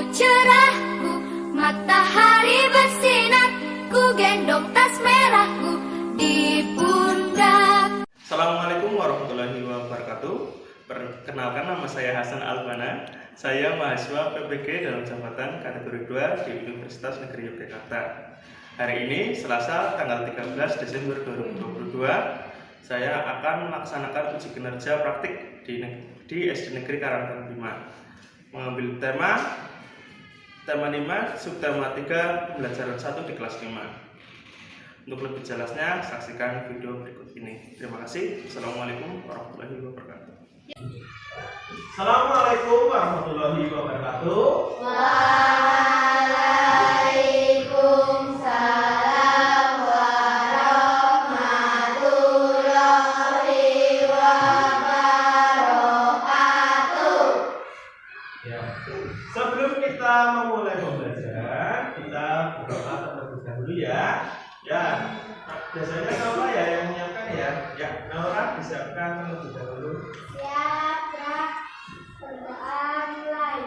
cerahku, matahari bersinar, ku gendong tas merahku di pundak. Assalamualaikum warahmatullahi wabarakatuh. Perkenalkan, nama saya Hasan Albana. Saya mahasiswa PPG dalam jabatan kategori 2 di Universitas Negeri Yogyakarta. Hari ini Selasa tanggal 13 Desember 2022, saya akan melaksanakan uji kinerja praktik di SD Negeri Karangtengah 5. Mengambil tema 5, subtema 3, pembelajaran 1 di kelas 5. Untuk lebih jelasnya, saksikan video berikut ini. Terima kasih. Assalamualaikum warahmatullahi wabarakatuh. Assalamualaikum warahmatullahi wabarakatuh. Waalaikumsalam warahmatullahi wabarakatuh. Ya. Sebelum kita memulai pembelajaran, kita berdoa terlebih dahulu ya. Ya, biasanya siapa ya yang menyiapkan ya? Ya, Naura disiapkan terlebih dahulu. Siap, Kak. Berdoa mulai.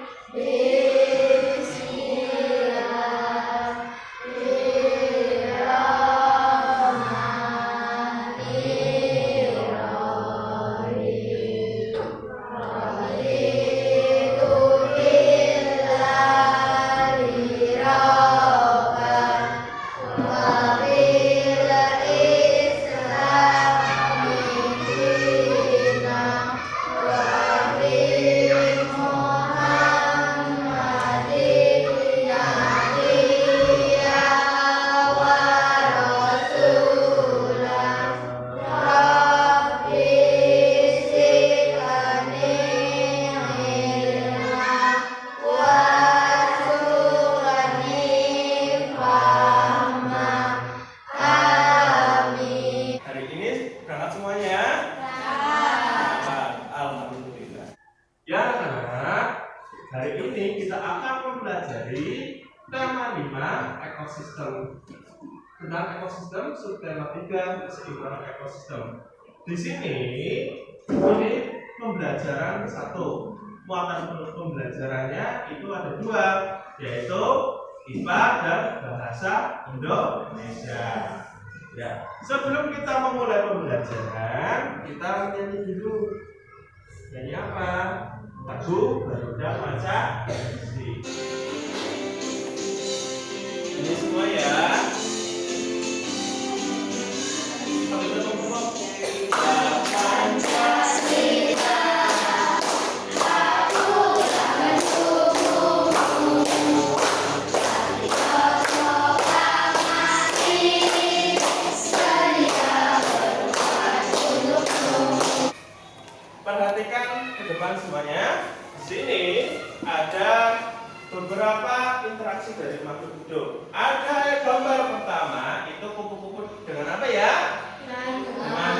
Hari ini berangkat semuanya? Alhamdulillah. Ya, anak-anak, hari ini kita akan mempelajari tema 5 ekosistem. Tentang ekosistem, subtema 3 keseimbangan ekosistem. Di sini ini pembelajaran 1. Muatan pembelajarannya itu ada 2, yaitu IPA dan bahasa Indonesia. Ya, sebelum kita memulai pembelajaran, kita menyanyi dulu. Nyanyi apa? Lagu Garuda Maca ini semua ya. Sampai bertemu. Perhatikan ke depan semuanya. Di sini ada beberapa interaksi dari makhluk hidup. Ada gambar pertama itu kupu-kupu dengan apa ya? Dengan bunga.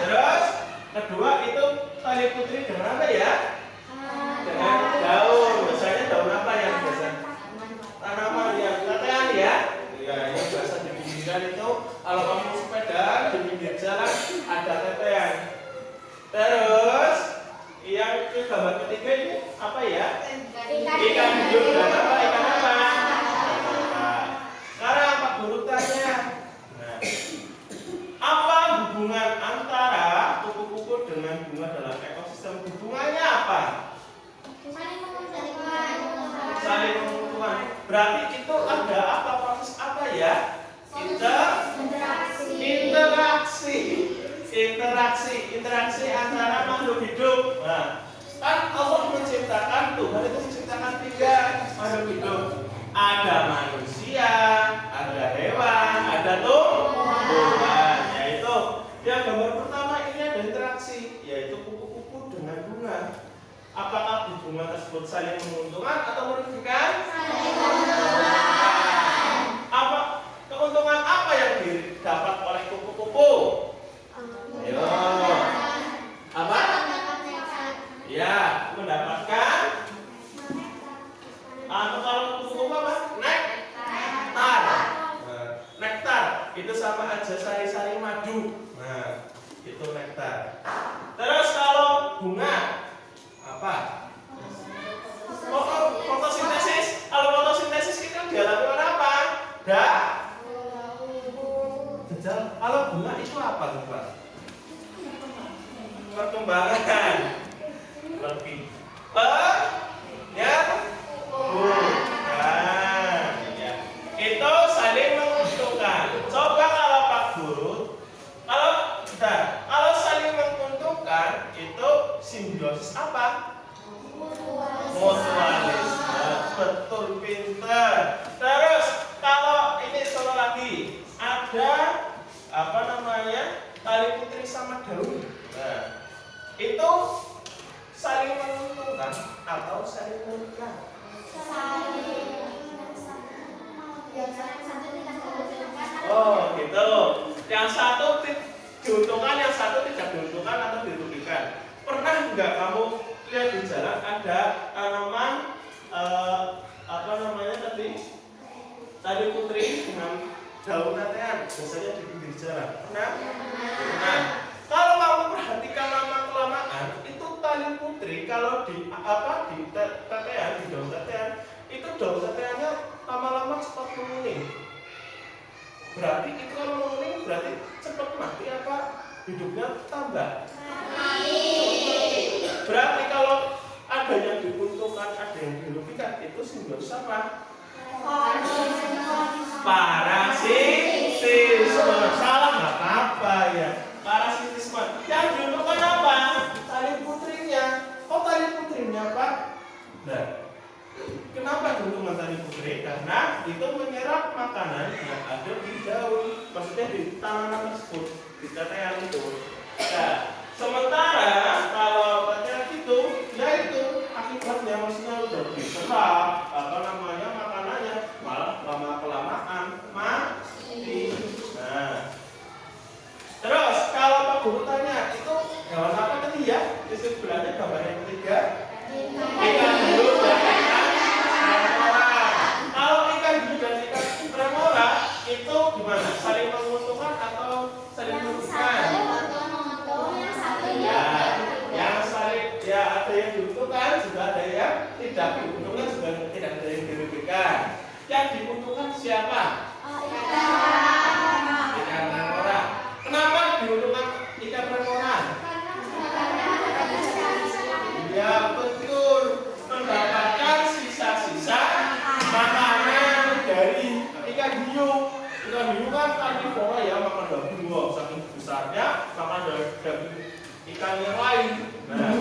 Terus kedua itu tali putri dengan apa ya? Dengan daun. Misalnya daun apa yang biasa? Tanaman yang tetean ya? Ya, yang biasa di pinggiran itu. Kalau kamu sepeda di pinggir jalan ada tetean. Terus yang gambar ketiga ini apa ya? Ikan hidup dan apa? Ikan apa? Sekarang Pak Guru tanya, apa hubungan antara kupu-kupu dengan bunga dalam ekosistem? Hubungannya apa? Saling menguntungkan. Berarti itu ada apa, proses apa ya? Interaksi antara makhluk hidup. Nah, kan Allah menciptakan, Tuhan itu menciptakan 3 makhluk hidup. Ada manusia, ada hewan, ada tumbuhan. Yaitu yang gambar pertama ini ada interaksi, yaitu kupu-kupu dengan bunga. Apakah di bunga tersebut saling menguntungkan atau merugikan? Saling menguntungkan. Apa keuntungan apa yang didapat oleh kupu-kupu? Ayo. Apa? Ya, mendapatkan. Kalau kupu-kupu apa? Nektar. Nektar itu sama aja sari-sari madu. Nah, itu nektar. Terus kalau bunga apa? Fotosintesis pinter. Terus kalau ini satu lagi ada apa namanya tali putri sama daun. Nah, itu saling menguntungkan atau saling merugikan? Oh gitu. Yang satu diuntungkan, yang satu tidak diuntungkan atau dirugikan. Pernah nggak kamu lihat di jalan ada tanaman apa namanya tadi tali putri dengan daun tetean biasanya di pinggir jalan? Pernah? Nah, kalau kamu perhatikan lama kelamaan itu tali putri kalau di tetean di daun tetean itu daun teteannya lama-lama cepat menguning. Berarti itu kalau menguning berarti cepat mati apa hidupnya tambah? Berarti kalau ada yang diuntungkan, ada yang dirugikan, itu simbiosis apa? Parasitisme. Salah nggak apa-apa ya. Parasitisme. Yang diuntungkan apa? Tali putrinya. Kok tali putrinya Pak? Nah, kenapa diuntungkan tali putri? Karena itu menyerap makanan yang ada di daun, maksudnya di tanaman tersebut, di tetean itu. Nah, sementara kalau tetean itu, ya itu akibatnya maksudnya udah diserap apa namanya makanannya malah lama kelamaan mati. Nah, terus kalau Pak Guru tanya itu hewan apa tadi ya? Di sebelahnya gambar yang ketiga. Ikan hiu dan ikan remora. Kalau ikan hiu dan ikan remora itu gimana? Saling menguntungkan atau saling merugikan? Ya, yang saling ya ada yang diuntungkan juga ada yang tidak diuntungkan juga tidak ada yang dirugikan. Yang diuntungkan siapa? Ikan remora. Kenapa diuntungkan ikan remora? Ya betul, mendapatkan sisa-sisa makanan dari ikan hiu. Ikan hiu kan karnivora ya, makan daging, saking besarnya makan daging ikan yang lain. Nah,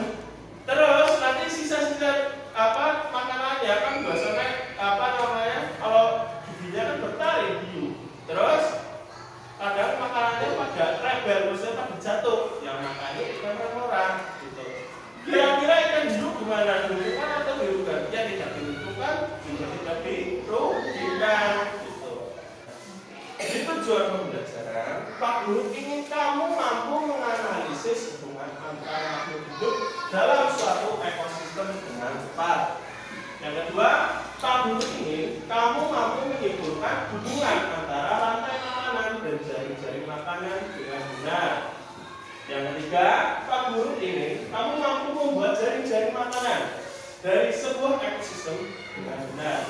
terus nanti sisa-sisa apa makanannya kan biasanya apa namanya kalau giginya kan bertaring hiu. Terus kadang makanannya pada rebel, maksudnya pada jatuh, yang makannya ikan remora gitu. Kira-kira ikan hiu gimana? Diuntungkan atau dirugikan? Ya tidak diuntungkan, juga tidak dirugikan gitu. Jadi tujuan pembelajaran Pak Guru ingin kamu mampu menganalisis hubungan antara makhluk hidup dalam suatu ekosistem dengan cepat. Yang kedua, Pak Guru ingin kamu mampu menyimpulkan hubungan antara rantai makanan dan jaring-jaring makanan dengan benar. Yang ketiga, Pak Guru ingin kamu mampu membuat jaring-jaring makanan dari sebuah ekosistem dengan benar.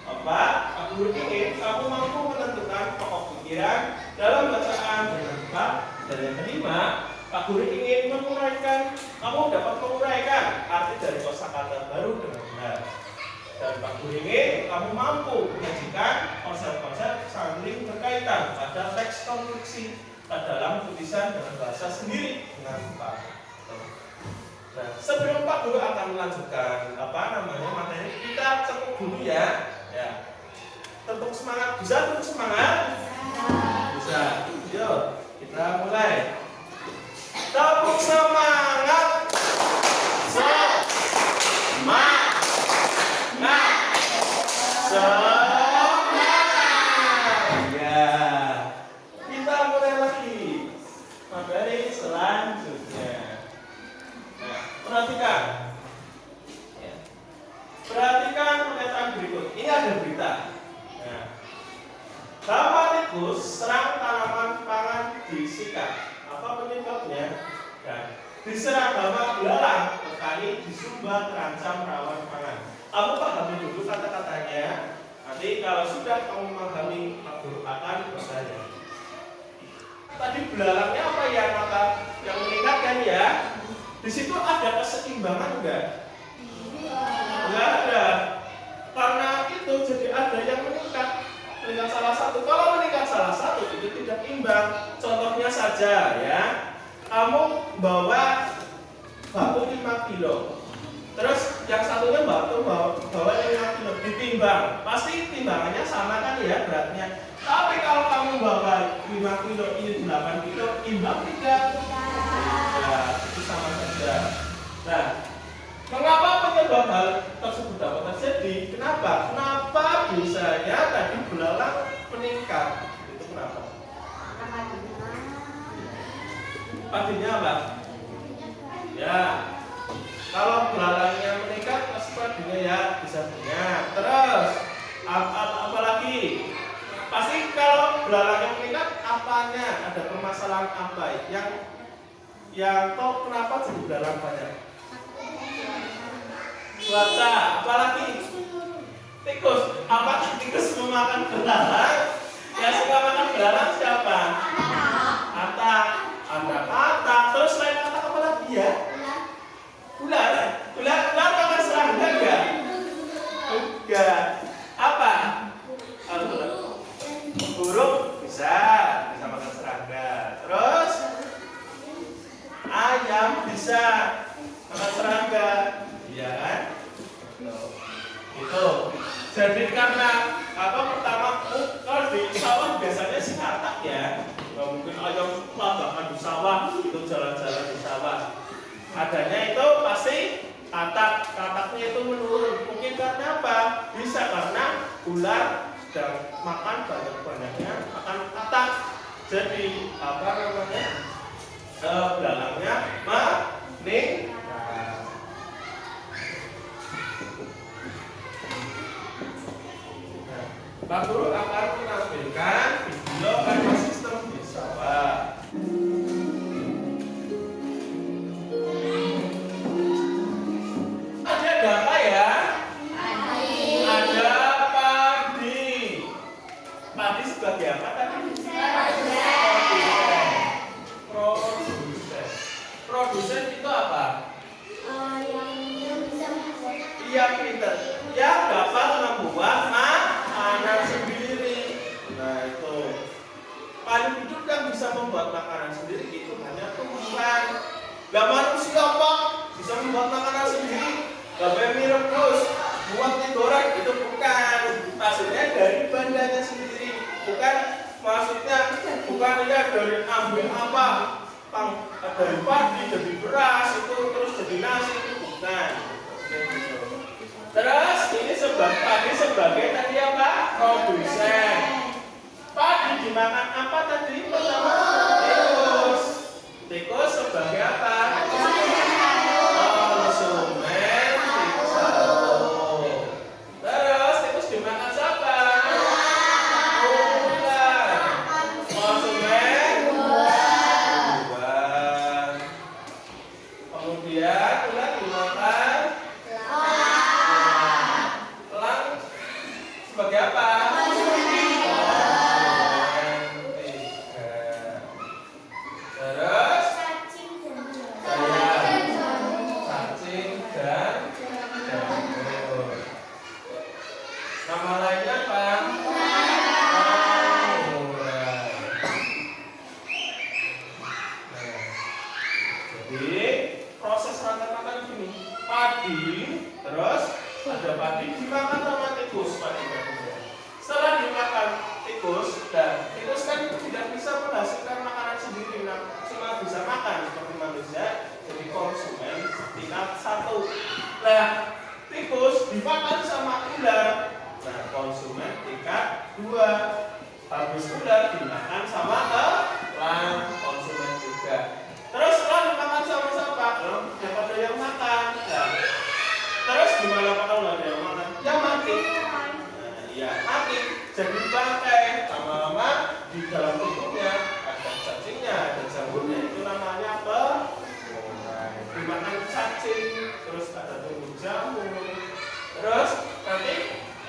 Empat, Pak Guru ingin kamu mampu menentukan pokok pikiran dalam bacaan dengan tepat. Dan yang kelima, Pak Guru ingin kamu dapat menguraikan arti dari kosakata baru dengan benar. Dan Pak Guru ingin kamu mampu menyajikan konsep-konsep saling berkaitan pada teks konstruksi dalam tulisan dengan bahasa sendiri dengan tepat. Nah, sebelum Pak Guru akan melanjutkan materi, kita cekuk dulu ya. Ya. Tepuk semangat, bisa tepuk semangat? Bisa. Yuk, kita mulai. Tepuk semangat. Semangat. Ya. Kita mulai lagi materi selanjutnya. Nah, perhatikan. Ya. Perhatikan pernyataan berikut. Ini ada berita. Nah, hama tikus serang tanaman pangan di Sika. Apa penyebabnya? Dan diserang hama belalang petani di Sumba terancam rawan pangan. Kamu pahami dulu kata-katanya. Nanti kalau sudah kamu memahami, Pak Guru akan bertanya. Tadi belalangnya apa ya maka yang meningkatkan ya? Di situ ada keseimbangan enggak? Enggak ada. Karena itu jadi ada yang meningkat salah satu. Kalau meningkat salah satu itu tidak imbang. Contohnya saja ya, kamu bawa batu 5 kilo. Terus yang satunya bawa 5 kilo ditimbang. ditimbang, pasti timbangannya sama kan ya beratnya. Tapi kalau kamu bawa 5 kilo, ini 8 kilo, imbang tidak? Ya, itu sama saja. Nah, mengapa penyebab hal tersebut dapat terjadi? Kenapa? Kenapa biasanya tadi belalang meningkat? Itu kenapa? Padinya apa? Ya, kalau belalangnya meningkat, pasti padinya ya bisa banyak. Terus, apa lagi? Pasti kalau belalangnya meningkat, apanya? Ada permasalahan apa? Yang kok kenapa jadi belalang banyak? Cuaca, apalagi? Tikus. Apakah tikus memakan belalang? Yang suka makan belalang siapa? Anak. Terus selain anak apa lagi ya? Ular makan serangga enggak? Enggak. Apa? Burung bisa makan serangga. Terus ayam bisa makan serangga. Iya kan? Itu. Jadi karena pertama kalau di sawah biasanya sih katak ya. Nggak mungkin ayam labangan di sawah itu jalan-jalan di sawah. Adanya itu pasti kataknya itu menurun. Mungkin karena apa? Bisa karena ular sedang makan banyak-banyaknya makan katak. Jadi belalangnya meningkat. Pak Guru akan menampilkan video ekosistem di sawah. Ada apa ya? Ada padi. Padi sebagai apa tadi? Produsen itu apa? Yang pintar, yang dapat membuat makanan sendiri. Nah itu paling hidup yang bisa membuat makanan sendiri itu hanya tumbuhan. Gak manusia Pak bisa membuat makanan sendiri. Gak boleh mie rebus, buat mie goreng itu bukan. Maksudnya dari bandanya sendiri. Maksudnya bukan ya dari ambil apa dari padi jadi beras itu terus jadi nasi itu bukan. Terus ini padi sebagai tadi apa? Produsen. Padi dimakan apa tadi? Pertama tikus. Tikus sebagai apa? Konsumen tikus. Terus tikus dimakan siapa? Ular. Konsumen buah. Kemudian ular dimakan sebagai apa? Terus cacing dan jamur. Nama lainnya apa? Jadi proses rantai-rantai gini. Padi, terus ada padi dimakan sama tikus Setelah dimakan tikus, dan tikus kan tidak bisa menghasilkan makanan sendiri, cuma bisa makan seperti manusia, jadi konsumen tingkat 1. Nah, tikus dimakan sama ular, nah konsumen tingkat 2. Habis ular dimakan sama elang, konsumen 3. Terus setelah dimakan sama siapa? Dapat ada yang makan. Nah, terus gimana kalau nggak ada yang makan? Ya mati. Ya mati, jadi bangkai. Lama-lama di dalam tubuhnya ada cacingnya, ada jamurnya, itu namanya pengurai. Dimakan cacing, terus ada tumbuh jamur. Terus nanti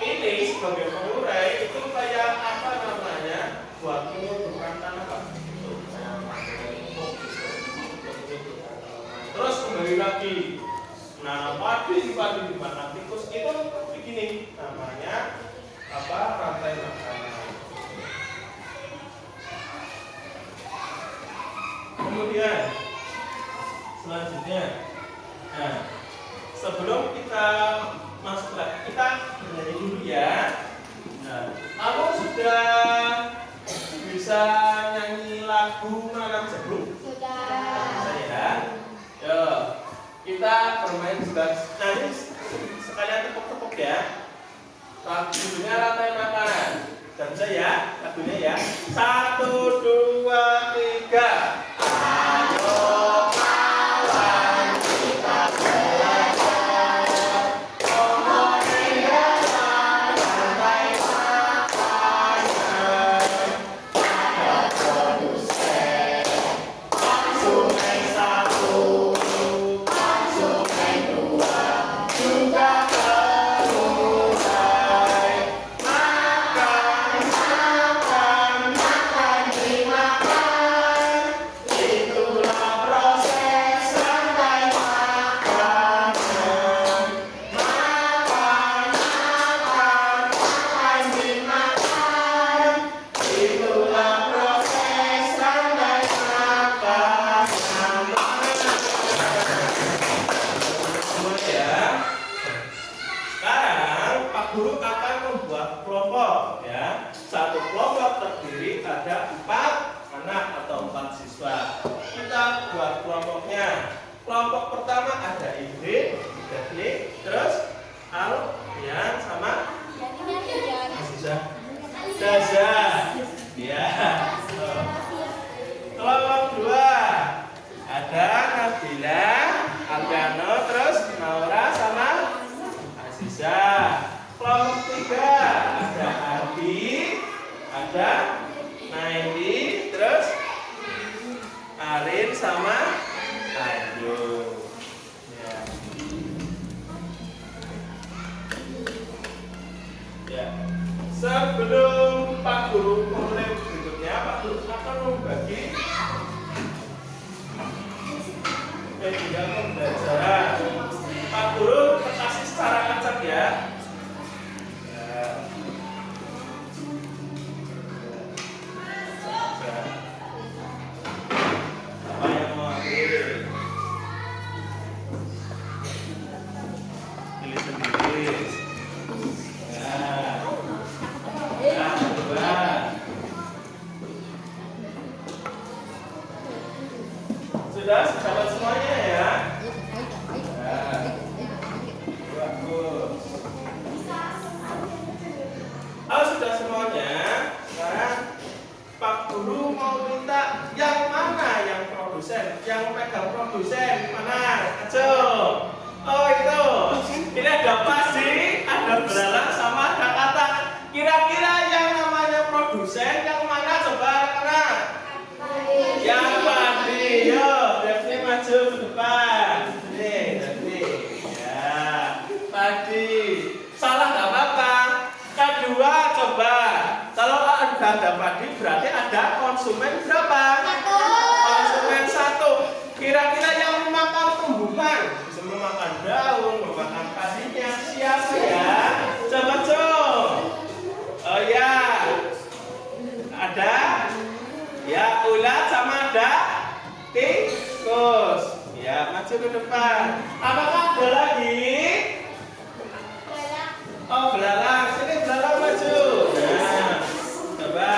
ini sebagai pengurai itu kayak apa namanya? Buat menyuburkan tanah Pak. Terus kembali lagi. Nah, padi dimakan tikus itu begini namanya rantai makanan. Kemudian selanjutnya, nah sebelum kita masuk lagi kita belajar dulu ya. Nah ini sekalian tepuk-tepuk ya. Lagunya rantai makan. Dan saya lagunya ya. 1, 2, 3. Ayo kawan kita belajar memelihara rantai makanan. Ada produsen, konsumen 1, konsumen 2, juga keluarga. Makan dimakan, itulah proses rantai makanan. Makan dimakan, itulah proses rantai makanan. Semua ya. Sekarang Pak Guru akan membuat kelompok ya. Satu kelompok terdiri ada 4 anak atau 4 siswa. Kita buat kelompoknya. Kelompok pertama ada Ingrid, Daphne, terus Alfian sama Aziza. Daza. Ya. Kelompok 2 ada Nabila, Alfiano, terus Naura sama Aziza. Kelompok 3 ada Ardi, ada Naindi, terus Arin sama Ayu. Ya. Ya. Sebelum Pak Guru mulai berikutnya, Pak Guru akan membagi media pembelajaran. Pak Guru kasih secara acak ya. Apa yang mau ambil? Pilih sendiri. Ya, coba. Sudah dapat semuanya ya. Bagus. Sudah semuanya. Sekarang Pak Guru mau minta yang mana yang produsen, yang megang produsen mana? Ayo. Oh itu. Ini ada pasti, ada belalang sama ada kata. Kira-kira yang namanya produsen yang mana coba anak-anak? Yang Padi. Yo, Daphne maju ke depan. Nih, Daphne. Ya, Padi. Salah nggak apa-apa. Kedua coba. Kalau ada padi berarti ada konsumen berapa? 1. Konsumen 1. Kira-kira yang memakan tumbuhan, bisa memakan daun, memakan padinya siapa ya? Coba cok. Oh ya. Ada ya ulat sama ada tikus. Ya, maju ke depan. Apakah ada lagi? Oh, belalang. Sini belalang maju. Nah, coba.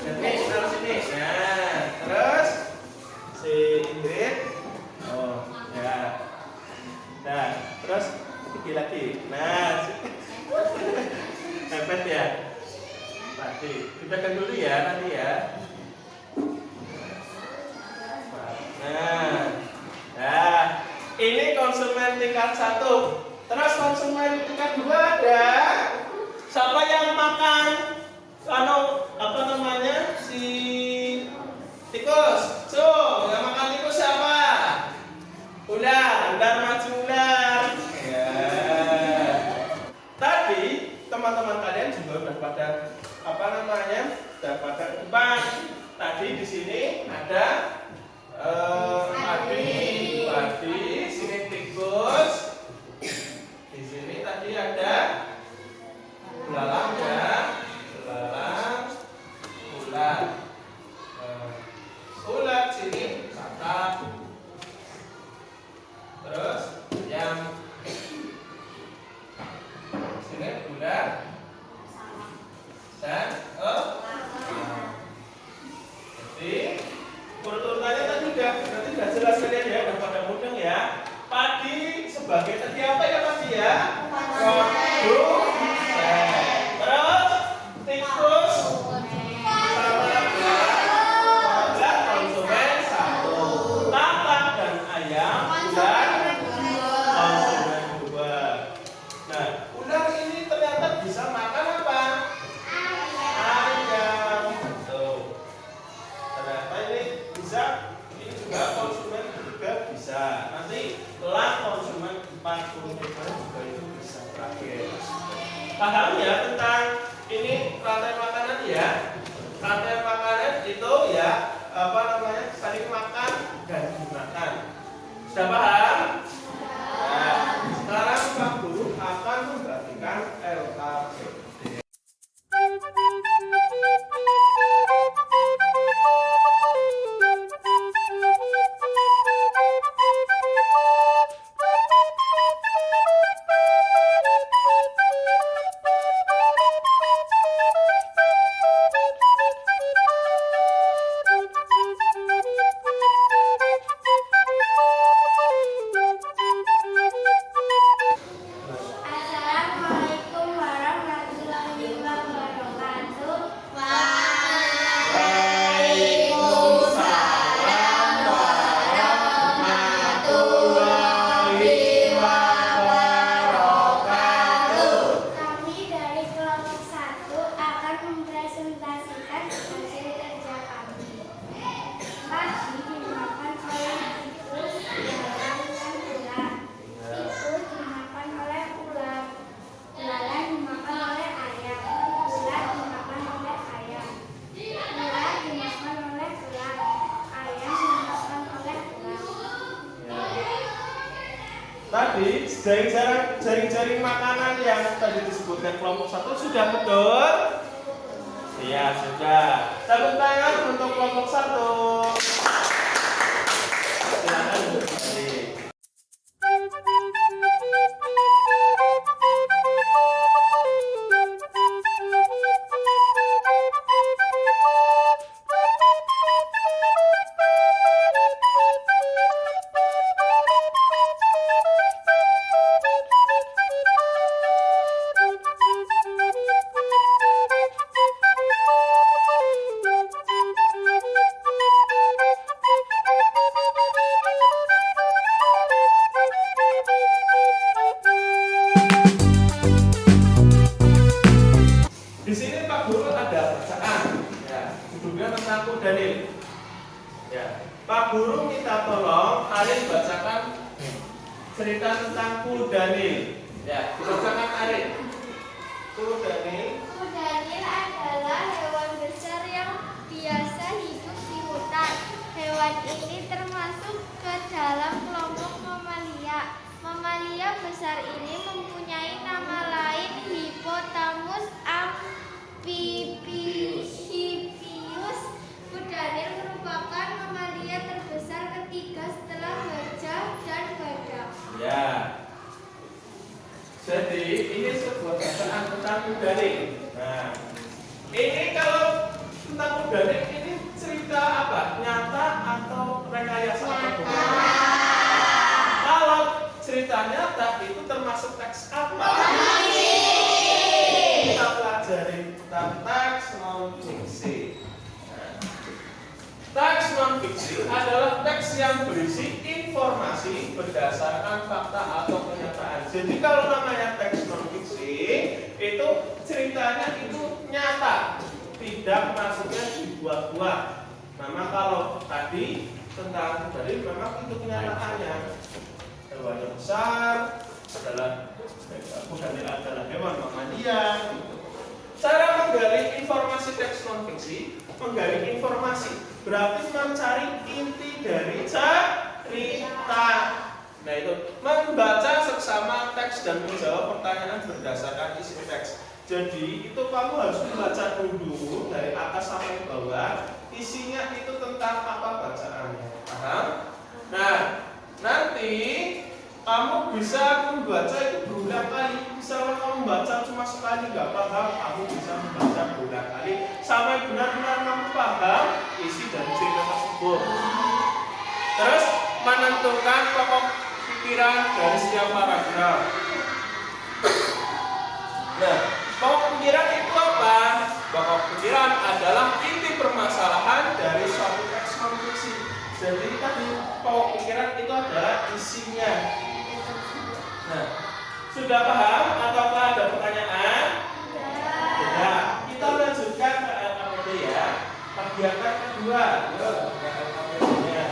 Jadi taruh sini. Nah, terus si Ingrid. Oh, ya. Nah, terus gigi lagi. Nah, nepet ya. Pasti. Dipegang dulu ya nanti ya. Nah, ini konsumen tingkat 1. Terus konsumen tingkat 2 ada siapa yang makan apa namanya si tikus? Yang makan tikus siapa? Ular maju ular. Ya. Tadi teman-teman kalian juga udah pada apa namanya? Udah pada depan. Tadi di sini ada padi, sini tikus. Di sini tadi ada belalang ya, belalang, ulat, ulat sini kakak, terus yang sini ulat dan jadi urutannya tadi udah jelas kalian ya, udah pada mudeng ya. Padi Paham ya tentang ini rantai makanan ya? Rantai makanan itu ya apa namanya, saling makan dan dimakan. Sudah paham? Nah, sekarang Pak Guru akan membagikan LKPD. Assalamualaikum warahmatullahi wabarakatuh. Waalaikumsalam warahmatullahi wabarakatuh. Kami dari kelompok 1 akan mempresentasikan hasil kerja kami. Pagi dimakan oleh tikus, belalang, dan ular. Tikus dimakan oleh ular. Belalang dimakan oleh ayam. Ular dimakan oleh ayam. Ular dimakan oleh ular. Ayam dimakan oleh ular. Tadi jaring-jaring makanan yang tadi disebutkan kelompok 1 sudah betul? Iya, sudah. Tepuk tangan untuk kelompok 1. Silakan kembali. Di sini Pak Guru ada bacaan, ya, judulnya tentang kudanil. Ya, Pak Guru minta tolong Arin bacakan cerita tentang kudanil. Ya, dibacakan Arin. Kudanil. Kudanil adalah hewan besar yang biasa hidup di hutan. Hewan ini termasuk ke dalam kelompok mamalia. Mamalia besar ini mempunyai nama lain Hippopotamus amphibius. Kudanil merupakan mamalia terbesar ketiga setelah gajah dan badak. Ya. Jadi ini sebuah bacaan tentang kudanil. Nah, ini kalau tentang kudanil ini cerita apa? Nyata atau rekayasa atau bukan? Kalau cerita nyata itu termasuk teks apa? Kita pelajari tentang teks non fiksi. Teks non fiksi adalah teks yang berisi informasi berdasarkan fakta atau kenyataan. Jadi kalau namanya teks non fiksi itu ceritanya itu nyata, tidak maksudnya dibuat-buat. Memang kalau tadi tentang tadi memang itu kenyataannya. Hewan yang besar adalah kudanil adalah hewan mamalia. Cara menggali informasi teks non fiksi, menggali informasi berarti mencari inti dari cerita. Nah itu membaca seksama teks dan menjawab pertanyaan berdasarkan isi teks. Jadi itu kamu harus membaca dulu dari atas sampai bawah, isinya itu tentang apa bacaannya. Paham? Nah nanti kamu bisa membaca itu berulang kali. Misalnya kamu membaca cuma sekali nggak paham, kamu bisa membaca berulang kali sampai benar-benar kamu paham isi dari cerita tersebut. Terus menentukan pokok pikiran dari setiap paragraf. Nah, pokok pikiran itu apa? Pokok pikiran adalah inti permasalahan dari suatu teks non fiksi. Jadi tadi pokok pikiran itu adalah isinya. Nah, sudah paham ataukah ada pertanyaan? Ya, kita lanjutkan ke LKPD ya. Kegiatan kedua, LKPD-nya.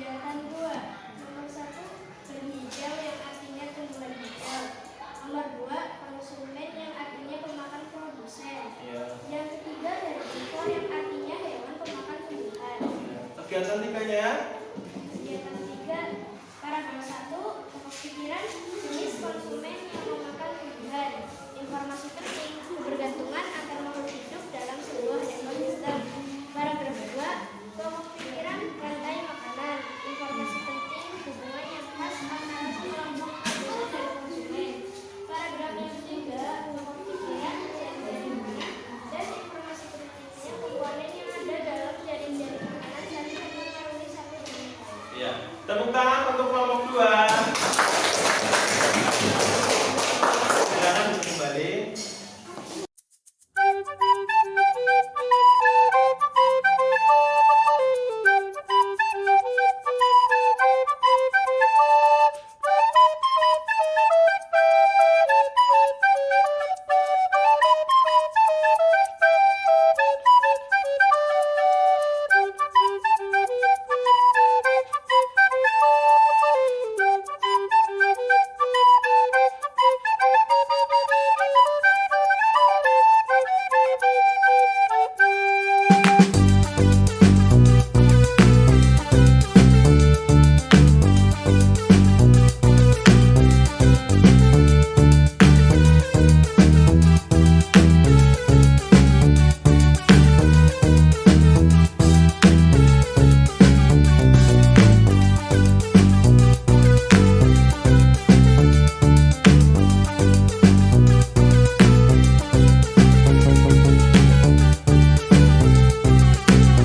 Kegiatan 2. Nomor 1, berhijau yang artinya tumbuhan hijau. Nomor 2, konsumen yang artinya pemakan produsen. Yang ketiga, herbivor yang artinya hewan pemakan tumbuhan. Kegiatan 3-nya. Kegiatan 3, paragraf 1, pokok pikiran, jenis konsumen yang memakan tumbuhan. Informasi penting, kebergantungan antar makhluk hidup dalam sebuah ekosistem. Paragraf 2, pokok pikiran, rantai makanan. Informasi penting, hubungan yang khas antara kelompok produsen dan konsumen. Paragraf yang ketiga, pokok pikiran, jaring-jaringnya, dan informasi pentingnya komponen yang ada dalam jaring-jaring makanan saling mempengaruhi satu dengan lain. Ya. Tepuk tangan untuk kelompok 2. Silakan duduk kembali.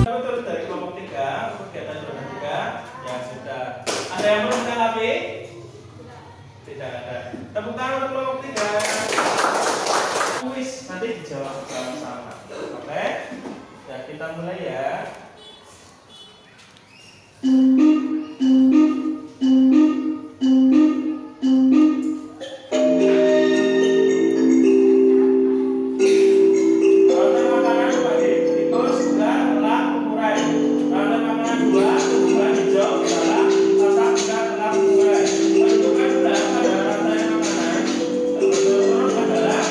Betul dari kelompok 3, kegiatan kelompok 3. Ya sudah. Ada yang belum menanggapi? Tidak ada. Tepuk tangan untuk kelompok 3. Kuis nanti dijawab bersama-sama. Oke? Ya, kita mulai ya. Rantai makanan bagi tikus, ular, elang, urai. Rantai makanan 2, tumbuhan hijau, bala, sasak, ikan, elang, urai. Penentukan ular pada rantai makanan terbentuk adalah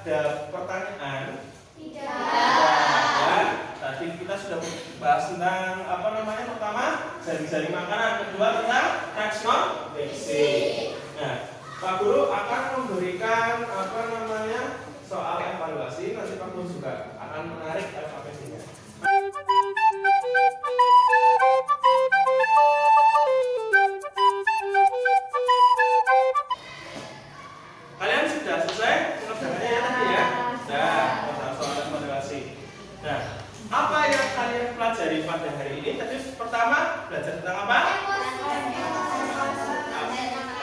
ada pertanyaan? Tidak. Ya, tadi kita sudah bahas tentang apa namanya, pertama jaring-jaring makanan, kedua tentang taxonomy. Nah, Pak Guru akan memberikan apa namanya soal evaluasi. Nanti Pak Guru juga akan menarik evaluasinya. Kalian sudah selesai mengerjakannya ya tadi ya? Sudah, soal evaluasi. Nah, apa yang kalian pelajari pada hari ini? Tadi pertama belajar tentang apa?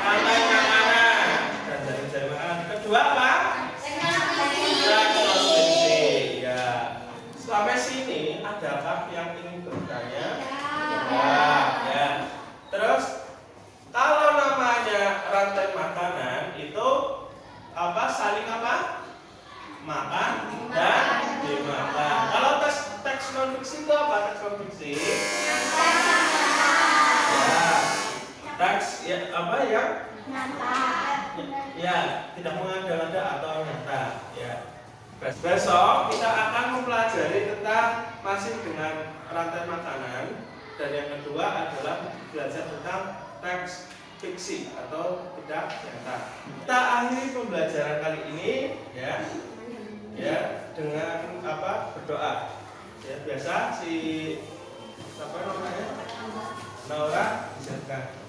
Rantai makanan dan jaring-jaring makanan. Kedua apa? Taxonomy. Ya. teks ya apa yang Nyata. ya tidak mengada-ngada atau nyata ya. Besok kita akan mempelajari tentang masih dengan rantai makanan, dan yang kedua adalah belajar tentang teks fiksi atau tidak nyata. Kita akhiri pembelajaran kali ini ya dengan apa? Berdoa. Ya, biasa si siapa namanya? Naura, silakan.